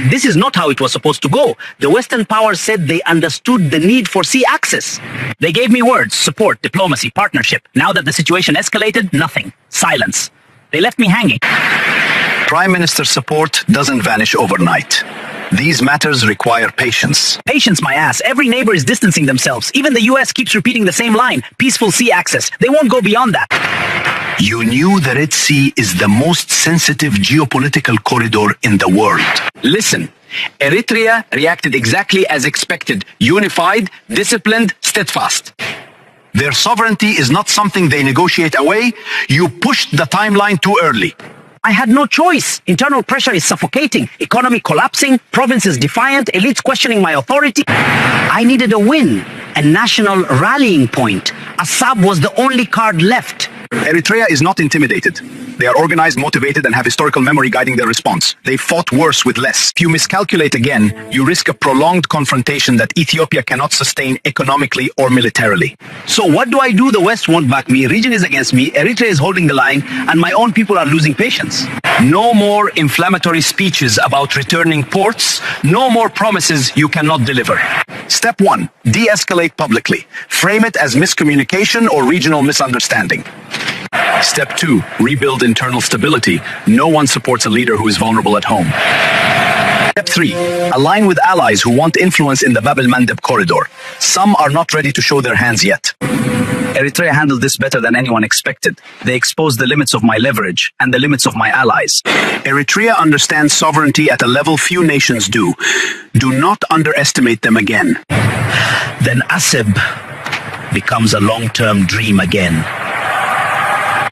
This is not how it was supposed to go. The Western powers said they understood the need for sea access. They gave me words, support, diplomacy, partnership. Now that the situation escalated, nothing. Silence. They left me hanging. Prime Minister support doesn't vanish overnight. These matters require patience. Patience, my ass. Every neighbor is distancing themselves. Even the US keeps repeating the same line. Peaceful sea access. They won't go beyond that. You knew the Red Sea is the most sensitive geopolitical corridor in the world. Listen, Eritrea reacted exactly as expected. Unified, disciplined, steadfast. Their sovereignty is not something they negotiate away. You pushed the timeline too early. I had no choice. Internal pressure is suffocating. Economy collapsing. Provinces defiant. Elites questioning my authority. I needed a win. A national rallying point. Asseb was the only card left. Eritrea is not intimidated. They are organized, motivated, and have historical memory guiding their response. They fought worse with less. If you miscalculate again, you risk a prolonged confrontation that Ethiopia cannot sustain economically or militarily. So what do I do? The West won't back me. Region is against me. Eritrea is holding the line, and my own people are losing patience. No more inflammatory speeches about returning ports. No more promises you cannot deliver. Step 1. De-escalate publicly. Frame it as miscommunication or regional misunderstanding. Step 2. Rebuild internal stability. No one supports a leader who is vulnerable at home. Step 3. Align with allies who want influence in the Bab el-Mandeb corridor. Some are not ready to show their hands yet. Eritrea handled this better than anyone expected. They exposed the limits of my leverage and the limits of my allies. Eritrea understands sovereignty at a level few nations do. Do not underestimate them again. Then Asseb becomes a long-term dream again.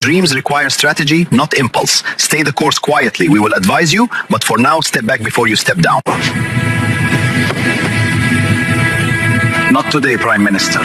Dreams require strategy, not impulse. Stay the course quietly. We will advise you, but for now, step back before you step down. Not today, Prime Minister.